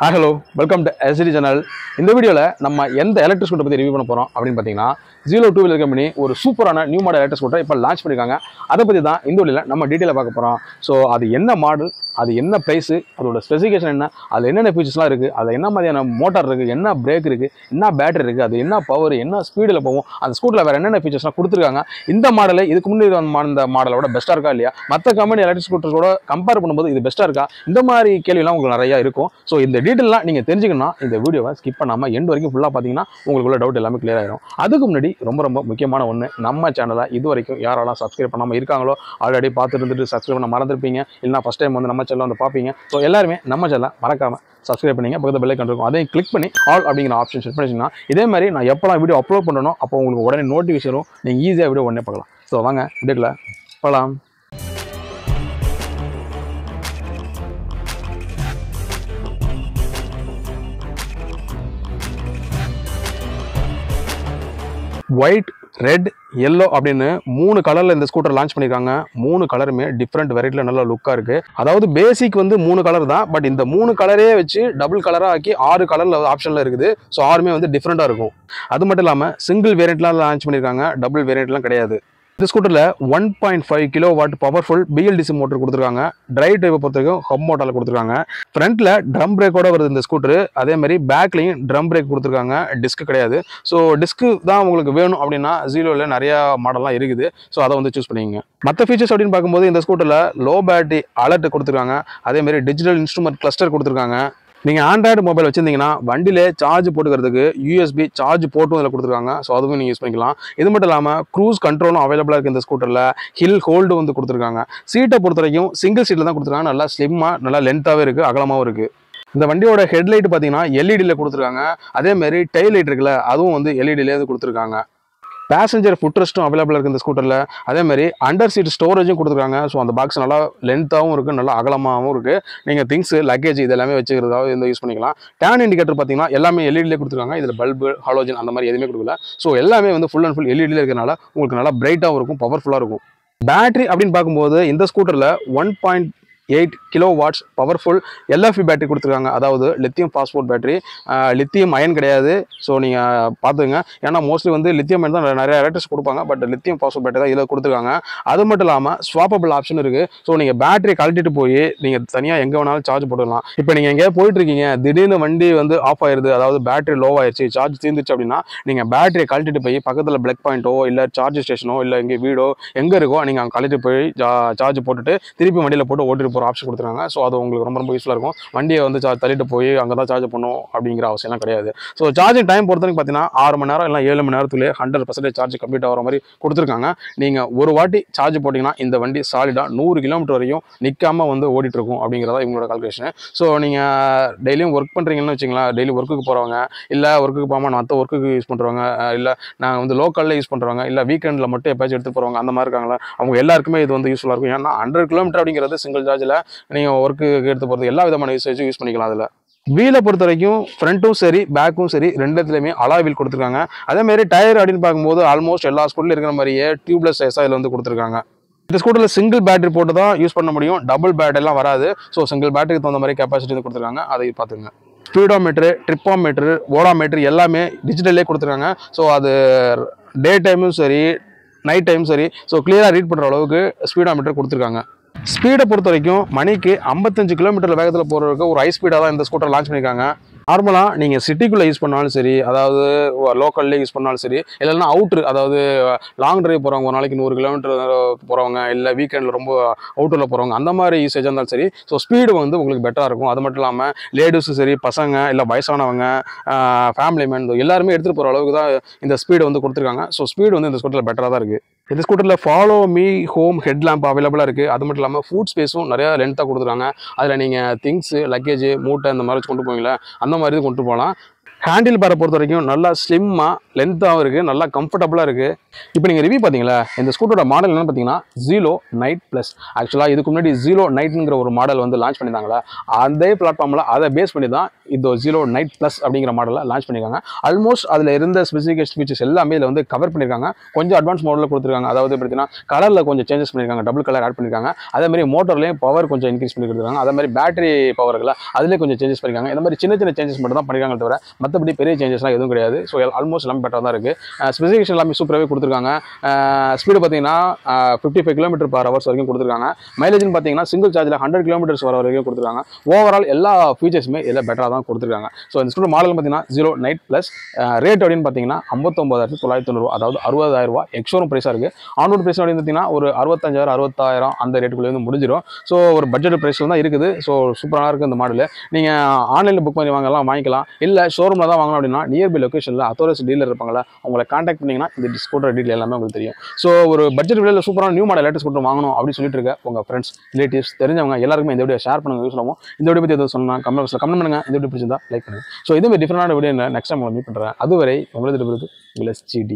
Hello welcome to SD channel. இந்த வீடியோவில் நம்ம எந்த எலக்ட்ரிக் ஸ்கூட்டர் பற்றி ரிவ்யூ பண்ண போகிறோம் அப்படின்னு பார்த்தீங்கன்னா, ஜீரோ டூ வீலர் கம்பெனி ஒரு சூப்பரான நியூ மாடல் எலக்ட்ரிக் ஸ்கூட்டர் இப்போ லான்ச் பண்ணியிருக்காங்க. அதை பற்றி தான் இந்த வீடியோவில் நம்ம டீட்டெயிலாக பார்க்க போகிறோம். ஸோ அது என்ன மாடல், அது என்ன ப்ரைஸு, அதோட ஸ்பெசிஃபிகேஷன் என்ன, அதில் என்னென்ன ஃபீச்சர்ஸ்லாம் இருக்குது, அதில் என்ன மாதிரியான மோட்டார் இருக்குது, என்ன பிரேக் இருக்குது, என்ன பேட்டரி இருக்குது, அது என்ன பவர், என்ன ஸ்பீடில் போகும், அந்த ஸ்கூட்டரில் வேறு என்னென்ன ஃபீச்சர்ஸ்லாம் கொடுத்துருக்காங்க, இந்த மாடலை இதுக்கு முன்னாடி அந்த மாடலோட பெஸ்ட்டாக இருக்கா இல்லையா, மற்ற கம்பெனி எலக்ட்ரிக் ஸ்கூட்டர்ஸோட கம்பேர் பண்ணும்போது இது பெஸ்ட்டாக இருக்கா, இந்த மாதிரி கேள்விலாம் உங்களுக்கு நிறையா இருக்கும். ஸோ இந்த டீட்டெயிலாம் நீங்கள் தெரிஞ்சுக்கணும்னா இந்த வீடியோவை ஸ்கிப் பண்ணாமல் எண்ட் வரைக்கும் ஃபுல்லாக பார்த்தீங்கன்னா உங்களுக்குள்ள டவுட் எல்லாமே கிளியர் ஆயிடும். அதுக்கு முன்னாடி ரொம்ப முக்கியமான ஒன்று, நம்ம சேனலை இது வரைக்கும் யாரெல்லாம் சப்ஸ்கிரைப் பண்ணாமல் இருக்காங்களோ, ஆல்ரெடி பார்த்துட்டு இருந்துட்டு சப்ஸ்கிரைப் பண்ண மறந்துருப்பீங்க, இல்லைனா ஃபஸ்ட் டைம் வந்து நம்ம சேனலை வந்து பார்ப்பீங்க. ஸோ எல்லாருமே நம்ம சேனலை மறக்காமல் சப்ஸ்கிரைப் பண்ணிங்க, பக்கத்தில் பெல் ஐகான் இருக்கும், அதையும் கிளிக் பண்ணி ஆல் அப்படிங்கிற ஆப்ஷன் செட் பண்ணிச்சிங்கன்னா இதே மாதிரி நான் எப்போலாம் வீடியோ அப்லோட் பண்ணணும் அப்போ உங்களுக்கு உடனே நோட்டிஃபிகேஷன் வரும், நீங்கள் ஈஸியாக வீடியோ உடனே பார்க்கலாம். ஸோ வாங்க வீடியோக்குள்ள போகலாம். ஒயிட், ரெட், எல்லோ அப்படின்னு 3 கலரில் இந்த ஸ்கூட்டர் லான்ச் பண்ணியிருக்காங்க. 3 கலருமே டிஃப்ரெண்ட் வெரைட்டியில் நல்ல லுக்காக இருக்குது. அதாவது பேசிக் வந்து 3 கலர் தான், பட் இந்த 3 கலரே வச்சு டபுள் கலராக ஆக்கி 6 கலரில் ஆப்ஷனில் இருக்குது. ஸோ 6மே வந்து டிஃப்ரெண்ட்டாக இருக்கும். அது மட்டும் இல்லாமல் சிங்கிள் வேரியண்ட்லாம் லான்ச் பண்ணியிருக்காங்க, டபுள் வேரியண்ட்லாம் கிடையாது. இந்த ஸ்கூட்டரில் 1.5 கிலோவாட் பவர்ஃபுல் பிஎல்டிசி மோட்டர் கொடுத்துருக்காங்க. டிரைவ் டைப்பை பொறுத்த வரைக்கும் ஹப் மோட்டாரில் கொடுத்துருக்காங்க. ஃப்ரண்ட்டில் ட்ரம் பிரேக்கோட வருது இந்த ஸ்கூட்டர். அதே மாதிரி பேக்லையும் ட்ரம் பிரேக் கொடுத்துருக்காங்க, டிஸ்க் கிடையாது. ஸோ டிஸ்க்கு தான் உங்களுக்கு வேணும் அப்படின்னா ஜீரோவில் நிறையா மாடல்லாம் இருக்குது. ஸோ அதை வந்து சூஸ் பண்ணிக்கங்க. மற்ற ஃபீச்சர்ஸ் அப்படின்னு பார்க்கும்போது இந்த ஸ்கூட்டரில் லோ பேட்டரி அலர்ட் கொடுத்துருக்காங்க. அதே மாதிரி டிஜிட்டல் இன்ஸ்ட்ருமெண்ட் கிளஸ்டர் கொடுத்துருக்காங்க. நீங்கள் ஆண்ட்ராய்டு மொபைல் வச்சுருந்தீங்கன்னா வண்டியிலே சார்ஜ் போட்டுக்கிறதுக்கு யூஎஸ்பி சார்ஜ் போட்டும் இதில் கொடுத்துருக்காங்க. ஸோ அதுவும் நீங்கள் யூஸ் பண்ணிக்கலாம். இது மட்டும் இல்லாமல் க்ரூஸ் கண்ட்ரோலும் அவைலபிளாக இருக்குது இந்த ஸ்கூட்டரில். ஹில் ஹோல்டு வந்து கொடுத்துருக்காங்க. சீட்டை பொறுத்த வரைக்கும் சிங்கிள் சீட்டில் தான் கொடுத்துருக்காங்க. நல்லா ஸ்லிம்மாக, நல்லா லென்த்தாகவே இருக்குது, அகலமாகவும் இருக்குது. இந்த வண்டியோட ஹெட்லைட் பார்த்தீங்கன்னா எல்இடியில் கொடுத்துருக்காங்க. அதேமாதிரி டெய்ல் லைட் இருக்குல்ல, அதுவும் வந்து எல்இடியிலே கொடுத்துருக்காங்க. பேசஞ்சர் ஃபுட் ரெஸ்ட்டும் அவைலபிளாக இருக்குது இந்த ஸ்கூட்டரில். அதேமாதிரி அண்டர் சீட் ஸ்டோரேஜும் கொடுத்துருக்காங்க. ஸோ அந்த பாக்ஸ் நல்லா லென்த்தாகவும் இருக்குது, நல்லா அகலமாகவும் இருக்குது. நீங்கள் திங்ஸு, லக்கேஜ் இது எல்லாமே வச்சுக்கிறதுக்காக இந்த யூஸ் பண்ணிக்கலாம். டேன் இண்டிகேட்டர் பார்த்தீங்கன்னா எல்லாமே எல்இடியிலே கொடுத்துருக்காங்க. இதில் பல்பு, ஹாலோஜன் அந்த மாதிரி எதுவுமே கொடுக்கல. ஸோ எல்லாமே வந்து ஃபுல் அண்ட் ஃபுல் எல்இடியில் இருக்கிறனால உங்களுக்கு நல்லா பிரைட்டாகவும் இருக்கும், பவர்ஃபுல்லாக இருக்கும். பேட்டரி அப்படின்னு பார்க்கும்போது இந்த ஸ்கூட்டரில் 1.8 கிலோவாட்ஸ் பவர்ஃபுல் எல்எஃப்இ பேட்டரி கொடுத்துருக்காங்க. அதாவது lithium passport battery, lithium ion கிடையாது. ஸோ நீங்கள் பார்த்துங்க, ஏன்னா மோஸ்ட்லி வந்து லித்தியம் அயன் தான் நிறைய எலக்ட்ரிக்ஸ் கொடுப்பாங்க, பட் லித்தியம் பாஸ்போர்ட் பேட்டரி தான் இதில் கொடுத்துருக்காங்க. அது மட்டும் இல்லாமல் ஸ்வாப்பபிள் ஆப்ஷன் இருக்குது. ஸோ நீங்கள் பேட்டரி கழட்டிட்டு போய் நீங்கள் தனியாக எங்கே வேணாலும் சார்ஜ் போட்டுக்கலாம். இப்போ நீங்கள் எங்கேயாவது போயிட்டு இருக்கீங்க, திடீர்னு வண்டி வந்து ஆஃப் ஆயிடுது, அதாவது பேட்டரி லோ ஆயிடுச்சு, சார்ஜ் தீர்ந்துச்சு அப்படின்னா நீங்கள் பேட்டரியை கழட்டிட்டு போய் பக்கத்தில் பிளக் பாயிண்ட்டோ இல்லை சார்ஜ் ஸ்டேஷனோ இல்லை எங்கே வீடோ எங்கே இருக்கோ நீங்கள் அங்கே கழட்டிட்டு போய் சார்ஜ் போட்டுட்டு திருப்பி வண்டியில் போட்டு ஓட்டிட்டு போகிற ஆப்ஷன் கொடுத்துருக்காங்க. ஸோ அது உங்களுக்கு ரொம்ப யூஸ்ஃபுல்லாக இருக்கும். வண்டியை வந்து தள்ளிட்டு போய் அங்கே தான் சார்ஜ் பண்ணணும் அப்படிங்கிற அவசியம்லாம் கிடையாது. ஸோ சார்ஜிங் டைம் பொறுத்தவரைக்கும் பார்த்தீங்கன்னா 6 மணி நேரம் இல்லை 7 மணி நேரத்துலேயே 100% சார்ஜ் கம்ப்ளீட் ஆகிற மாதிரி கொடுத்துருக்காங்க. நீங்கள் ஒரு வாட்டி சார்ஜ் போட்டிங்கன்னா இந்த வண்டி சாலிடாக 100 கிலோமீட்டர் வரையும் நிற்காமல் வந்து ஓடிட்டு இருக்கும் அப்படிங்கிறதா இவங்களோட கால்குலேஷன். ஸோ நீங்கள் டெய்லியும் ஒர்க் பண்ணுறீங்கன்னு வச்சிங்களா, டெய்லி ஒர்க்குக்கு போகிறவங்க, இல்லை ஒர்க்குக்கு போகாமல் மற்ற ஒர்க்குக்கு யூஸ் பண்ணுறவங்க, இல்லை நாங்கள் வந்து லோக்கலில் யூஸ் பண்ணுறவங்க, இல்லை வீக்கெண்டில் மட்டும் எப்போயாச்சும் எடுத்து போகிறவங்க, அந்த மாதிரி இருக்காங்களா, அவங்க எல்லாருக்குமே இது வந்து யூஸ்ஃபுல்லாக இருக்கும். ஏன்னா 100 கிலோமீட்டர் அப்படிங்கிறது சிங்கிள் சார்ஜில் நீங்கள் ஒர்க்குக்கு எடுத்து போகிறது எல்லா விதமான யூசேஜும் யூஸ் பண்ணிக்கலாம். அதில் வீலை பொறுத்த வரைக்கும் ஃப்ரண்ட்டும் சரி பேக்கும் சரி ரெண்டுத்துலையுமே அலாய் வீல் கொடுத்துருக்காங்க. அதேமாதிரி டயர் அப்படின்னு பார்க்கும்போது ஆல்மோஸ்ட் எல்லா ஸ்கூட்டில் இருக்கிற மாதிரியே டியூப்லெஸ் சைஸாக இதில் வந்து கொடுத்துருக்காங்க. இந்த ஸ்கூட்டரில் சிங்கிள் பேட்டரி போட்டு தான் யூஸ் பண்ண முடியும், டபுள் பேட்டரிலாம் வராது. ஸோ சிங்கிள் பேட்டரிக்கு தகுந்த மாதிரி கெப்பாசிட்டி வந்து கொடுத்துருக்காங்க, அதை பார்த்துங்க. ஸ்பீடோமீட்ரு, ட்ரிப்போமீட்ரு, ஓடாமீட்ரு எல்லாமே டிஜிட்டல்லே கொடுத்துருக்காங்க. ஸோ அது டே டைமும் சரி நைட் டைமும் சரி ஸோ கிளியராக ரீட் பண்ணுற அளவுக்கு ஸ்பீடோமீட்டர் கொடுத்துருக்காங்க. ஸ்பீடை பொறுத்த வரைக்கும் மணிக்கு 55 கிலோமீட்டர் வேகத்தில் போகிறதுக்கு ஒரு ஹை ஸ்பீடாக தான் இந்த ஸ்கூட்டர் லான்ச் பண்ணியிருக்காங்க. நார்மலாக நீங்கள் சிட்டிக்குள்ளே யூஸ் பண்ணாலும் சரி, அதாவது லோக்கல்லே யூஸ் பண்ணாலும் சரி, இல்லைன்னா அவுட்ரு, அதாவது லாங் டிரைவ் போகிறவங்க, ஒரு நாளைக்கு 100 கிலோமீட்டர் போகிறவங்க, இல்லை வீக்கெண்டில் ரொம்ப அவுட்டரில் போகிறவங்க, அந்த மாதிரி யூசேஜாக இருந்தாலும் சரி ஸோ ஸ்பீடு வந்து உங்களுக்கு பெட்டராக இருக்கும். அது மட்டும் இல்லாமல் லேடிஸும் சரி, பசங்க, இல்லை வயசானவங்க, ஃபேமிலி மேன் எல்லாருமே எடுத்துகிட்டு போகிற அளவுக்கு தான் இந்த ஸ்பீடு வந்து கொடுத்துருக்காங்க. ஸோ ஸ்பீடு வந்து இந்த ஸ்கூட்டரில் பெட்டராக தான் இருக்குது. இந்த ஸ்கூட்டரில் follow me home head lamp அவைலபிளாக இருக்குது. அது மட்டும் இல்லாமல் ஃபுட் ஸ்பேஸும் நிறையா லென்த்தாக கொடுத்துருக்காங்க. அதில் நீங்கள் திங்ஸு, லக்கேஜ், மூட்டை இந்த மாதிரி வச்சு கொண்டு போவீங்களா, அந்த மாதிரி இது கொண்டு போகலாம். ஹேண்டில் பாரை பொறுத்த வரைக்கும் நல்லா ஸ்லிம்மாக லென்த்தாகவும் இருக்குது, நல்லா கம்ஃபர்டபுளாக இருக்குது. இப்போ நீங்கள் ரிவ்யூ பார்த்தீங்களா, இந்த ஸ்கூட்டரோட மாடல் என்னன்னு பார்த்தீங்கன்னா ஜீலோ நைட் ப்ளஸ். ஆக்சுவலாக இதுக்கு முன்னாடி ஜீலோ நைட்ங்கிற ஒரு மாடல் வந்து லான்ச் பண்ணியிருந்தாங்களா, அதே பிளாட்ஃபார்மில் அதை பேஸ் பண்ணி தான் இந்த ஜீலோ நைட் ப்ளஸ் அப்படிங்கிற மாடலில் லான்ச் பண்ணியிருக்காங்க. ஆல்மோஸ்ட் அதில் இருந்த ஸ்பெசிஃபிகேஷன் ஃபீச்சர்ஸ் எல்லாமே இதில் வந்து கவர் பண்ணியிருக்காங்க. கொஞ்சம் அட்வான்ஸ் மாடலில் கொடுத்துருக்காங்க. அதாவது பார்த்தீங்கன்னா கலரில் கொஞ்சம் சேஞ்சஸ் பண்ணியிருக்காங்க, டபுள் கலர் ஆட் பண்ணியிருக்காங்க. அதேமாதிரி மோட்டர்லேயும் பவர் கொஞ்சம் இன்க்ரீஸ் பண்ணி கொடுத்துருக்காங்க. அதே மாதிரி பேட்டரி பவர்களை அதிலே கொஞ்சம் சேஞ்சஸ் பண்ணியிருக்காங்க. இந்த மாதிரி சின்ன சின்ன சேஞ்சஸ் மட்டும் தான் பண்ணியிருக்காங்க தவிர மற்றபடி பெரிய சேஞ்சஸ்லாம் எதுவும் கிடையாது. ஸோ ஆல்மோஸ்ட் எல்லாமே பெட்டராக தான் இருக்குது. ஸ்பெசிஃபிகேஷன் எல்லாமே சூப்பராகவே கொடுத்துருக்காங்க. ஸ்பீடு பார்த்தீங்கன்னா 55 km/h வரைக்கும் கொடுத்துருக்காங்க. மைலேஜ்னு பார்த்தீங்கன்னா சிங்கிள் சார்ஜில் 100 km வர வரைக்கும் கொடுத்துருக்காங்க. ஓவரால் எல்லா ஃபீச்சர்ஸுமே இதில் பெட்டராக தான் கொடுத்துருக்காங்க. ஸோ இந்த ஸ்கூட்டர் மாடல் பார்த்தீங்கன்னா ஜீரோ நைட் ப்ளஸ். ரேட் அப்படின்னு பார்த்தீங்கன்னா 59,990, அதாவது 60,000 ரூபா எக்ஸ்ஷோரூம் ப்ரைஸாக இருக்குது. ஆன்ரோட் ப்ரைஸ் அப்படின்னு பார்த்தீங்கன்னா ஒரு 65,000 60,000 அந்த ரேட்டுக்குள்ளே வந்து முடிஞ்சிடும். ஸோ ஒரு பட்ஜெட் ப்ரைஸில் தான் இருக்குது. ஸோ சூப்பராக இருக்குது இந்த மாடல். நீங்கள் ஆன்லைனில் புக் பண்ணி வாங்கிக்கலாம். இல்லை ஷோரூமில் தான் வாங்கணும் அப்படின்னா நியர்பை லொக்கேஷனில் அத்தாரைஸ்ட் டீலர் இருப்பாங்களா, அவங்களை கான்டாக்ட் பண்ணிங்கன்னா இந்த ஸ்கூட்டர் டீட்டெயில் எல்லாமே உங்களுக்கு தெரியும். ஸோ ஒரு பட்ஜெட் விலையில் சூப்பரான நியூ மாடல் லேட்டஸ்ட் ஸ்கூட்டர் வாங்கணும் அப்படின்னு சொல்லிட்டு இருக்க உங்கள் ஃப்ரெண்ட்ஸ், ரிலேட்டிவ்ஸ், தெரிஞ்சவங்க எல்லாருக்குமே இந்த வீடியோ ஷேர் பண்ணுங்க, யூஸ் ஆகும். இந்த வீடியோ பற்றி எதுவும் சொன்னால் கமெண்ட் பண்ணுங்க. இந்த வீடியோ பிடிச்சிருந்தா லைக் பண்ணுங்க. ஸோ இதுவே டிஃப்ரெண்டான வீடியோ நெக்ஸ்ட் டைம் உங்களை மீட் பண்ணுறேன். அதுவரை உங்களது விருது SGD.